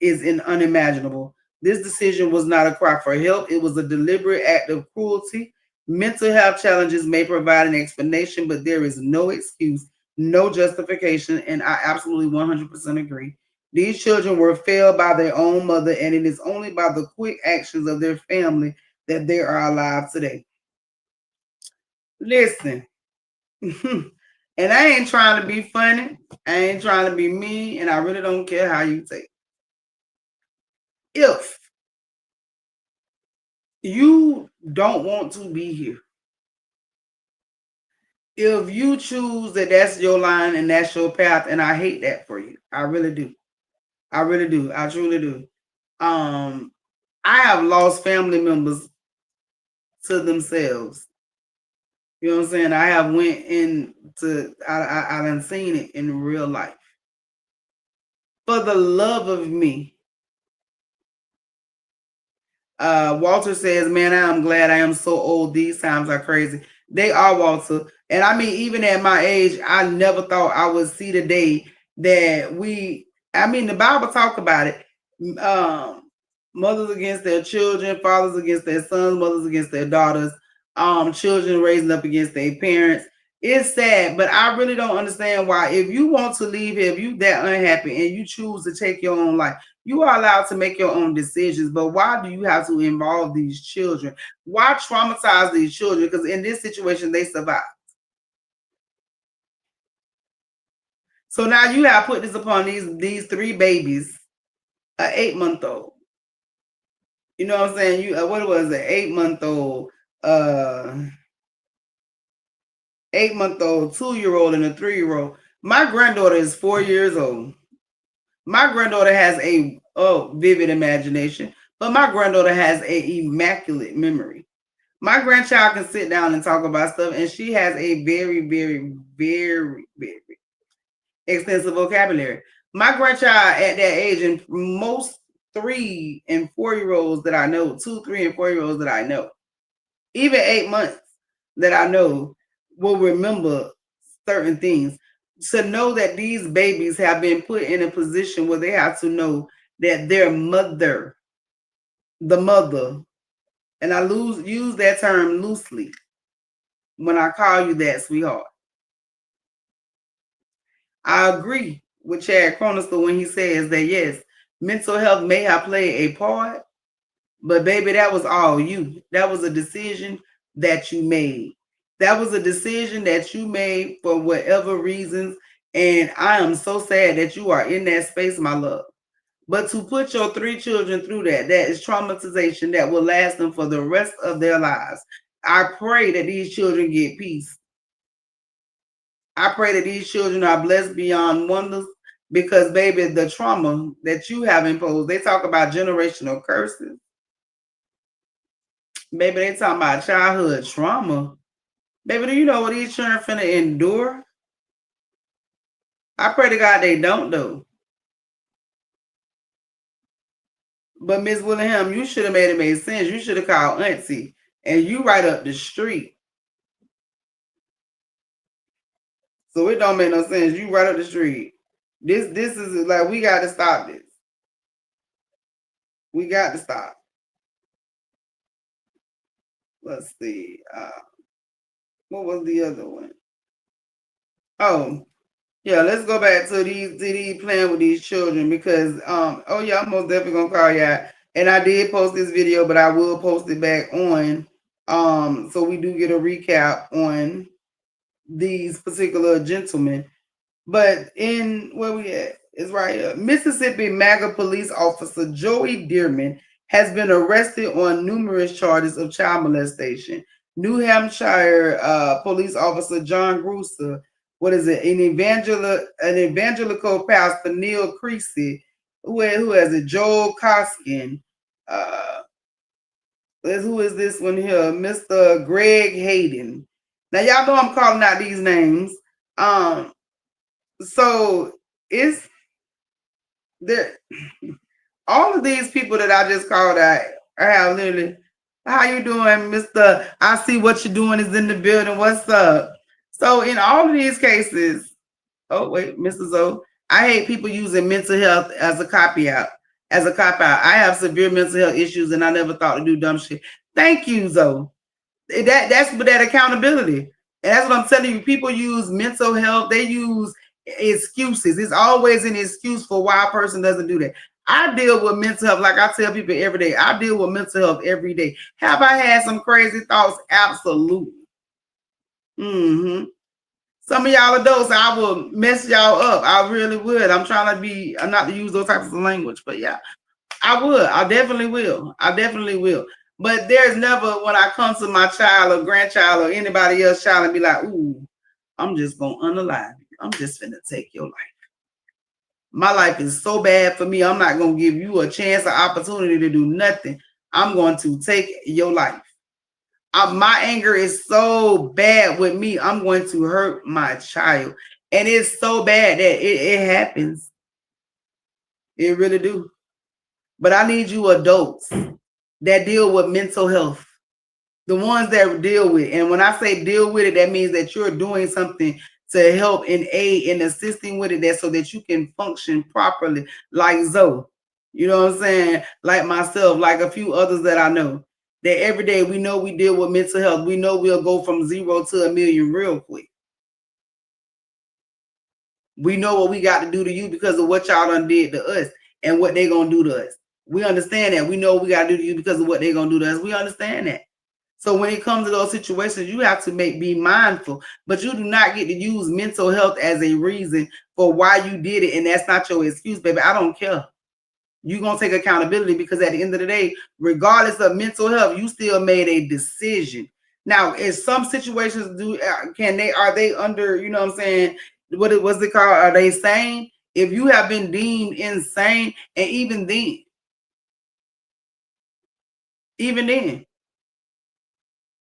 is unimaginable. This decision was not a cry for help. It was a deliberate act of cruelty. Mental health challenges may provide an explanation, but there is no excuse, no justification, and I absolutely 100% agree. These children were failed by their own mother, and it is only by the quick actions of their family that they are alive today. Listen, and I ain't trying to be funny. I ain't trying to be mean, and I really don't care how you take it. If you don't want to be here, if you choose that that's your line and that's your path, and I hate that for you, I really do. I really do. I truly do. I have lost family members to themselves. You know what I'm saying? I have went into I done seen it in real life. For the love of me. Walter says, man, I am glad I am so old. These times are crazy. They are, Walter. And I mean, even at my age, I never thought I would see the day that the Bible talk about it. Mothers against their children, fathers against their sons, mothers against their daughters, children raising up against their parents. It's sad, but I really don't understand why. If you want to leave here, if you that unhappy and you choose to take your own life, you are allowed to make your own decisions. But why do you have to involve these children? Why traumatize these children? Because in this situation, they survive. So now you have put this upon these 3 babies, an 8-month-old. You know what I'm saying? You what was it? 8-month-old, 8-month-old, 2-year-old, and a 3-year-old. My granddaughter is 4 years old. My granddaughter has a vivid imagination, but my granddaughter has a immaculate memory. My grandchild can sit down and talk about stuff, and she has a very, very, very, very extensive vocabulary. My grandchild at that age, and most 3 and 4-year-olds that I know, 2, 3, and 4-year-olds that I know, even 8 months that I know, will remember certain things. To know that these babies have been put in a position where they have to know that their mother, the mother, and I use that term loosely when I call you that, sweetheart. I agree with Chad Cronister when he says that yes, mental health may have played a part, but baby, that was all you. That was a decision that you made. That was a decision that you made for whatever reasons. And I am so sad that you are in that space, my love. But to put your 3 children through that is traumatization that will last them for the rest of their lives. I pray that these children get peace. I pray that these children are blessed beyond wonders because, baby, the trauma that you have imposed, they talk about generational curses. Baby, they talking about childhood trauma. Baby, do you know what these children finna endure? I pray to God they don't, though. But Miss Willingham, you should have made it make sense. You should have called Auntie, and you right up the street. So it don't make no sense. You right up the street. This is like, we got to stop this. We got to stop. Let's see. What was the other one? Oh, Yeah, let's go back to these playing with these children because oh yeah, I'm most definitely gonna call y'all. And I did post this video, but I will post it back on so we do get a recap on these particular gentlemen. But in where we at? It's right here. Mississippi MAGA police officer Joey Dearman has been arrested on numerous charges of child molestation. New Hampshire police officer John Grooser, what is it? An evangelical pastor Neil Creasy, who has it? Joel Koskin. Who is this one here? Mr. Greg Hayden. Now y'all know I'm calling out these names. So it's there. All of these people that I just called out, I have literally. How you doing, Mister? I see what you're doing is in the building. What's up? So in all of these cases, oh wait, Mrs. O, I hate people using mental health as a copy out. As a cop out, I have severe mental health issues, and I never thought to do dumb shit. Thank you, Zoe. That's that accountability, and that's what I'm telling you. People use mental health. They use excuses. It's always an excuse for why a person doesn't do that. I deal with mental health like I tell people every day. I deal with mental health every day. Have I had some crazy thoughts? Absolutely. Mm-hmm. Some of y'all adults, I will mess y'all up. I really would. I'm trying to be, I'm not to use those types of language, but yeah, I would. I definitely will. I definitely will. But there's never when I come to my child or grandchild or anybody else child and be like, ooh, I'm just gonna unalive you. I'm just finna take your life. My life is so bad for me. I'm not gonna give you a chance or opportunity to do nothing. I'm going to take your life. My anger is so bad with me. I'm going to hurt my child, and it's so bad that it happens. It really do. But I need you adults that deal with mental health, the ones that deal with. And when I say deal with it, that means that you're doing something to help and aid in assisting with it, that so that you can function properly, like Zoe. You know what I'm saying? Like myself, like a few others that I know. That every day we know we deal with mental health. We know we'll go from 0 to 1,000,000 real quick. We know what we got to do to you because of what y'all done did to us and what they gonna do to us. We understand that. We know what we got to do to you because of what they gonna do to us. We understand that. So when it comes to those situations, you have to be mindful, but you do not get to use mental health as a reason for why you did it. And that's not your excuse, baby. I don't care. You're going to take accountability because at the end of the day, regardless of mental health, you still made a decision. Now, in some situations, are they under, you know what I'm saying? What's it called? Are they sane? If you have been deemed insane, and even then,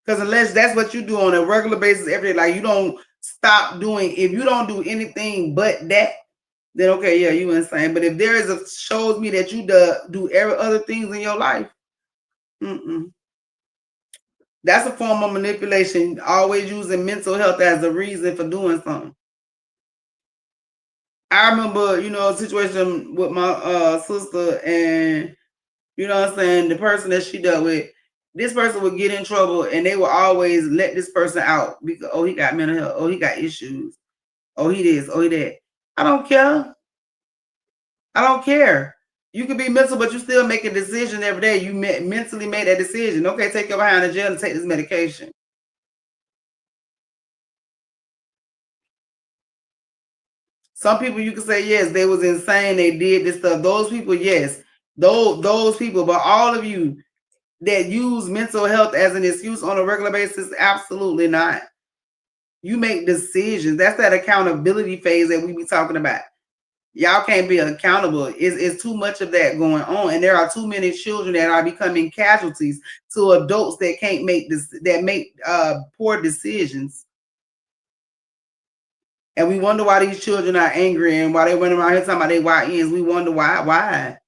because unless that's what you do on a regular basis every day, like you don't stop doing, if you don't do anything but that, then okay, yeah, you insane. But if there is shows me that you do every other things in your life, that's a form of manipulation. Always using mental health as a reason for doing something. I remember, a situation with my sister, and you know what I'm saying, the person that she dealt with, this person would get in trouble and they would always let this person out because, oh, he got mental health, oh, he got issues, oh, he this, oh, he that. I don't care. I don't care. You can be mental, but you still make a decision every day. You mentally made that decision. Okay, take your behind in jail and take this medication. Some people you can say, yes, they was insane, they did this stuff. Those people, yes. Those people, but all of you that use mental health as an excuse on a regular basis, absolutely not. You make decisions. That's that accountability phase that we be talking about. Y'all can't be accountable. It's too much of that going on, and there are too many children that are becoming casualties to adults that can't make poor decisions. And we wonder why these children are angry and why they went around here talking about their YNs. We wonder why. Why?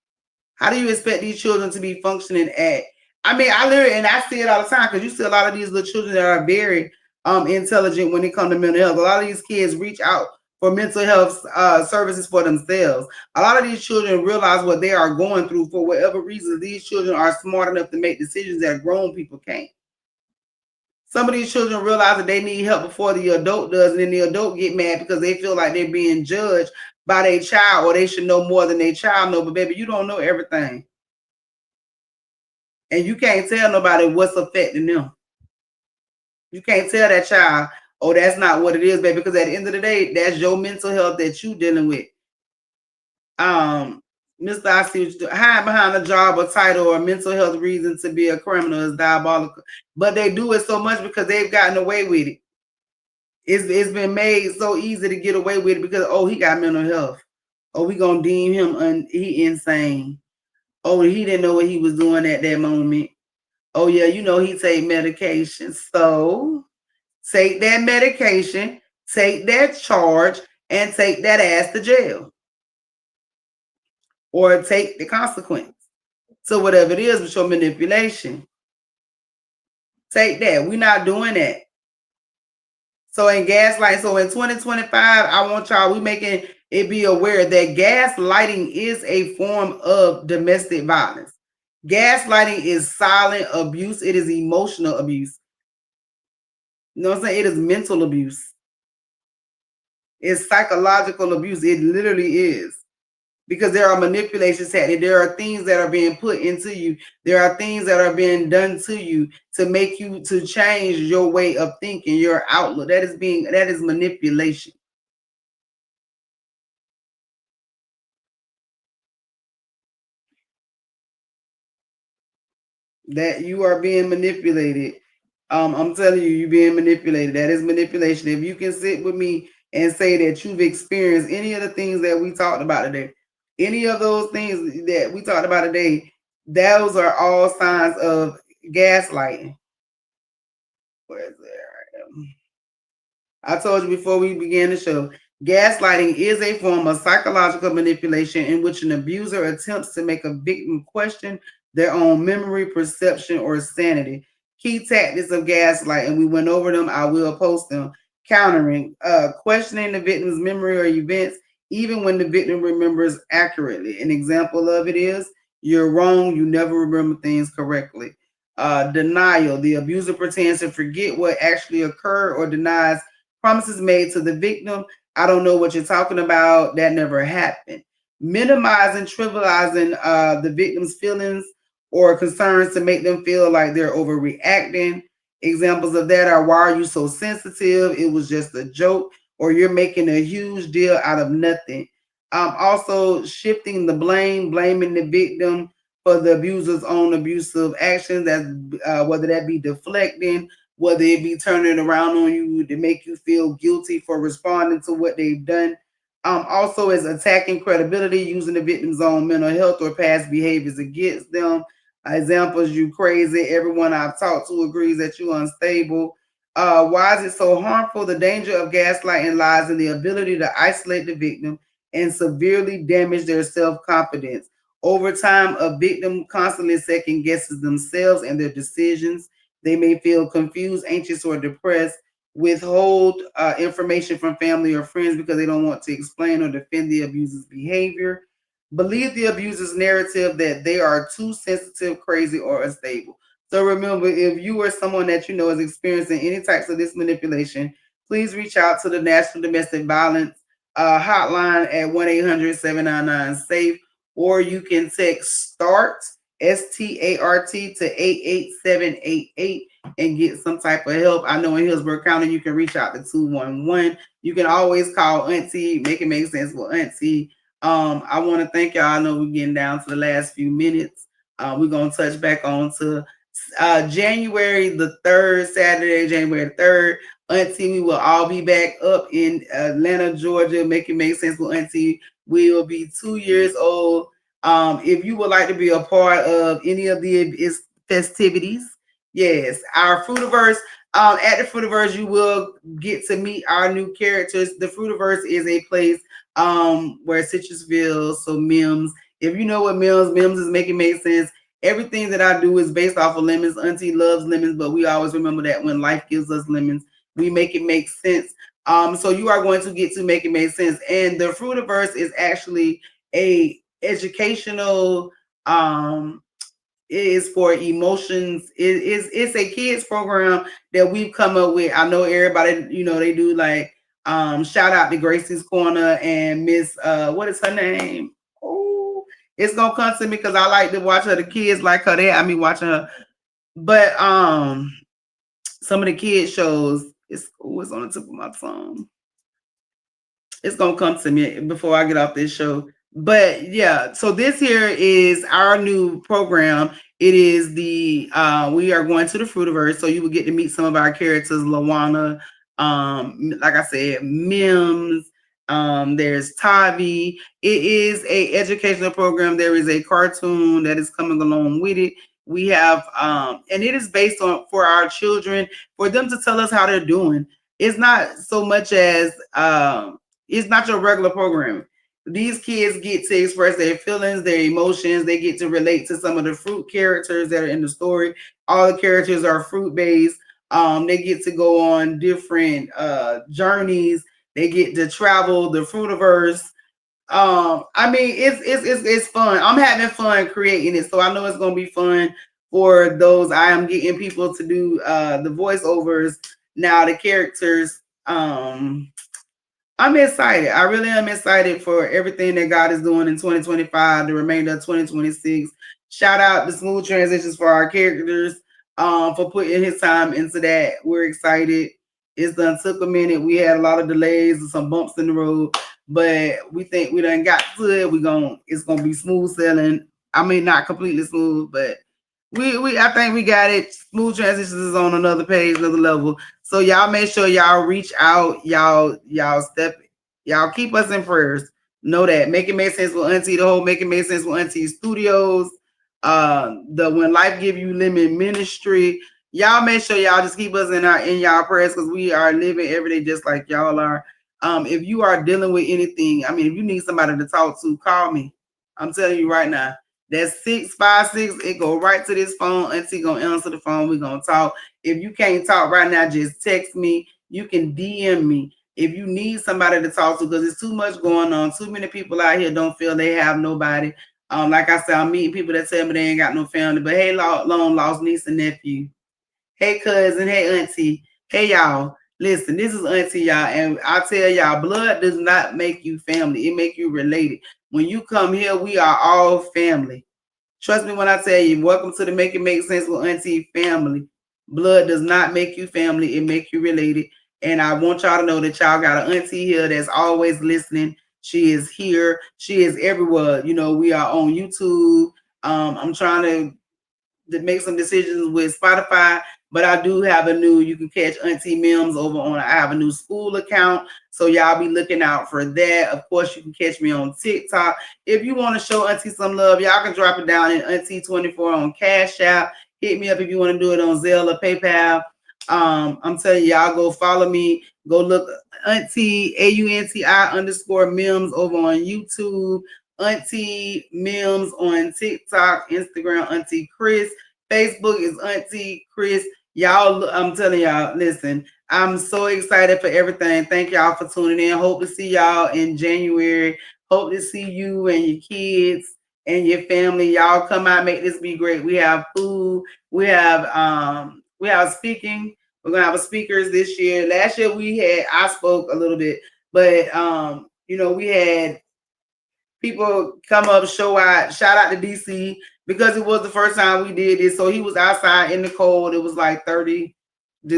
How do you expect these children to be functioning at? I mean, I literally, and I see it all the time because you see a lot of these little children that are very intelligent when it comes to mental health. A lot of these kids reach out for mental health services for themselves. A lot of these children realize what they are going through for whatever reason. These children are smart enough to make decisions that grown people can't. Some of these children realize that they need help before the adult does, and then the adult get mad because they feel like they're being judged by their child, or they should know more than their child know. But baby, you don't know everything. And you can't tell nobody what's affecting them. You can't tell that child, oh, that's not what it is, baby, because at the end of the day, that's your mental health that you dealing with. Mr. I see what you do. Hide behind a job or title or mental health reason to be a criminal is diabolical. But they do it so much because they've gotten away with it. It's been made so easy to get away with it because, oh, he got mental health. Oh, we gonna deem him he insane. Oh, he didn't know what he was doing at that moment. Oh yeah, you know he take medication. So take that medication, take that charge, and take that ass to jail. Or take the consequence. So whatever it is with your manipulation, take that. We're not doing that. So in gaslighting, so in 2025, I want y'all, we making it be aware that gaslighting is a form of domestic violence. Gaslighting is silent abuse. It is emotional abuse. You know what I'm saying? It is mental abuse. It's psychological abuse. It literally is. Because there are manipulations happening. There are things that are being put into you. There are things that are being done to you to make you to change your way of thinking, your outlook. That is manipulation. That you are being manipulated. I'm telling you, you're being manipulated. That is manipulation. If you can sit with me and say that you've experienced any of the things that we talked about today, any of those things that we talked about today, those are all signs of gaslighting. Where is it? I told you before we began the show, gaslighting is a form of psychological manipulation in which an abuser attempts to make a victim question their own memory, perception, or sanity. Key tactics of gaslighting, we went over them. I will post them. Countering, questioning the victim's memory or events, even when the victim remembers accurately. An example of it is, you're wrong, you never remember things correctly. Denial, the abuser pretends to forget what actually occurred or denies promises made to the victim. I don't know what you're talking about. That never happened. Minimizing, trivializing the victim's feelings or concerns to make them feel like they're overreacting. Examples of that are, why are you so sensitive? It was just a joke, or you're making a huge deal out of nothing. Also, shifting the blame, blaming the victim for the abuser's own abusive actions, that whether that be deflecting, whether it be turning around on you to make you feel guilty for responding to what they've done. Also is attacking credibility, using the victim's own mental health or past behaviors against them. Examples, you crazy. Everyone I've talked to agrees that you're unstable. Why is it so harmful? The danger of gaslighting lies in the ability to isolate the victim and severely damage their self-confidence. Over time, a victim constantly second guesses themselves and their decisions. They may feel confused, anxious, or depressed, withhold information from family or friends because they don't want to explain or defend the abuser's behavior. Believe the abuser's narrative that they are too sensitive, crazy, or unstable. So remember, if you or someone that you know is experiencing any types of this manipulation, please reach out to the National Domestic Violence hotline at 1-800-799-SAFE, or you can text START, START, to 88788 and get some type of help. I know in Hillsborough County, you can reach out to 211. You can always call Auntie, make it make sense with Auntie. I want to thank y'all. I know we're getting down to the last few minutes. We're going to touch back on to January the 3rd, Saturday, January 3rd. Auntie, we will all be back up in Atlanta, Georgia. Make it make sense with Auntie. We will be 2 years old. If you would like to be a part of any of the festivities, yes, our Fruitiverse. At the Fruitiverse, you will get to meet our new characters. The Fruitiverse is a place where Citrusville, so Mims. If you know what Mims is making make sense. Everything that I do is based off of lemons. Auntie loves lemons, but we always remember that when life gives us lemons, we make it make sense. So you are going to get to make it make sense. And the Fruitiverse is actually a educational is for emotions. It's a kids program that we've come up with. I know everybody, you know, they do like shout out to Gracie's Corner and Miss what is her name? Oh, it's gonna come to me because I like to watch her. The kids like her. They I mean watching her. But some of the kids shows, it's on the tip of my tongue. It's gonna come to me before I get off this show. But yeah, so this here is our new program. It is the we are going to the Fruitiverse, so you will get to meet some of our characters, Lawana, like I said, Mims, there's Tavi. It is a educational program. There is a cartoon that is coming along with it. We have and it is based on for our children, for them to tell us how they're doing. It's not so much as it's not your regular program. These kids get to express their feelings, their emotions. They get to relate to some of the fruit characters that are in the story. All the characters are fruit based. They get to go on different journeys. They get to travel the fruitiverse. I mean, it's fun. I'm having fun creating it, so I know it's gonna be fun for those. I am getting people to do the voiceovers now. The characters. I'm excited. I really am excited for everything that God is doing in 2025, the remainder of 2026. Shout out to Smooth Transitions for our characters, for putting his time into that. We're excited. It's done took a minute. We had a lot of delays and some bumps in the road, but we think we done got to it. It's gonna be smooth sailing. I mean, not completely smooth, but I think we got it. Smooth Transitions is on another page, another level. So y'all make sure y'all reach out. Y'all keep us in prayers. Know that Make It Make Sense with Auntie, the whole Make It Make Sense with Auntie Studios, the When Life Give You Lemon Ministry. Y'all make sure y'all just keep us in y'all prayers, because we are living every day just like y'all are. If you are dealing with anything, I mean, if you need somebody to talk to, call me. I'm telling you right now. That's 656. It go right to this phone. Auntie gonna answer the phone. We gonna talk. If you can't talk right now, just text me. You can DM me if you need somebody to talk to, because it's too much going on. Too many people out here don't feel they have nobody. Like I said, I'm meeting people that tell me they ain't got no family. But hey, long lost niece and nephew. Hey, cousin. Hey, auntie. Hey, y'all. Listen, this is Auntie, y'all, and I tell y'all, blood does not make you family. It make you related. When you come here, we are all family. Trust me when I tell you, welcome to the Make It Make Sense with Auntie family. Blood does not make you family. It make you related. And I want y'all to know that y'all got an auntie here that's always listening. She is here. She is everywhere. You know, we are on YouTube. I'm trying to make some decisions with Spotify, but I do have you can catch Auntie Mims over on, I have a new school account. So y'all be looking out for that. Of course, you can catch me on TikTok. If you want to show Auntie some love, y'all can drop it down in Auntie24 on Cash App. Hit me up if you want to do it on Zelle or PayPal. I'm telling y'all, go follow me. Go look Auntie AUNTI_Mims over on YouTube. Auntie Mims on TikTok, Instagram, Auntie Chris. Facebook is Auntie Chris. Y'all, I'm telling y'all, listen, I'm so excited for everything. Thank y'all for tuning in. Hope to see y'all in January. Hope to see you and your kids and your family. Y'all come out, make this be great. We have food. We have speaking. We're gonna have speakers this year. Last year I spoke a little bit, but you know, we had people come up, show out, shout out to DC, because it was the first time we did this. So he was outside in the cold. It was like 30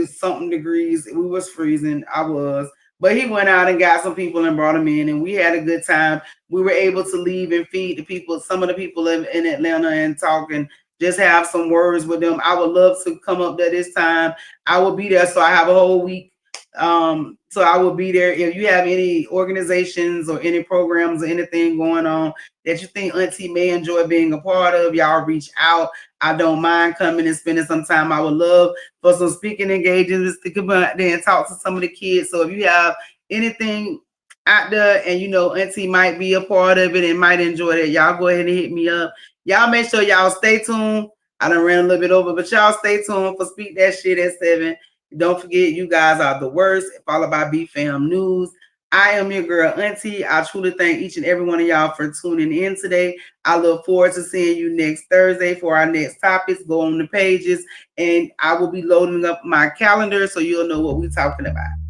something degrees. We was freezing. I was. But he went out and got some people and brought them in, and we had a good time. We were able to leave and feed the people, some of the people in Atlanta, and talk and just have some words with them. I would love to come up there this time. I will be there. So I have a whole week. So I will be there. If you have any organizations or any programs or anything going on that you think Auntie may enjoy being a part of, y'all reach out. I don't mind coming and spending some time. I would love for some speaking engagements to come out there and talk to some of the kids. So if you have anything out there and you know Auntie might be a part of it and might enjoy that, y'all go ahead and hit me up. Y'all make sure y'all stay tuned. I done ran a little bit over, but y'all stay tuned for Speak That Shit at 7. Don't forget, you guys are the worst, followed by BFAM News. I am your girl, Auntie. I truly thank each and every one of y'all for tuning in today. I look forward to seeing you next Thursday for our next topics. Go on the pages, and I will be loading up my calendar so you'll know what we're talking about.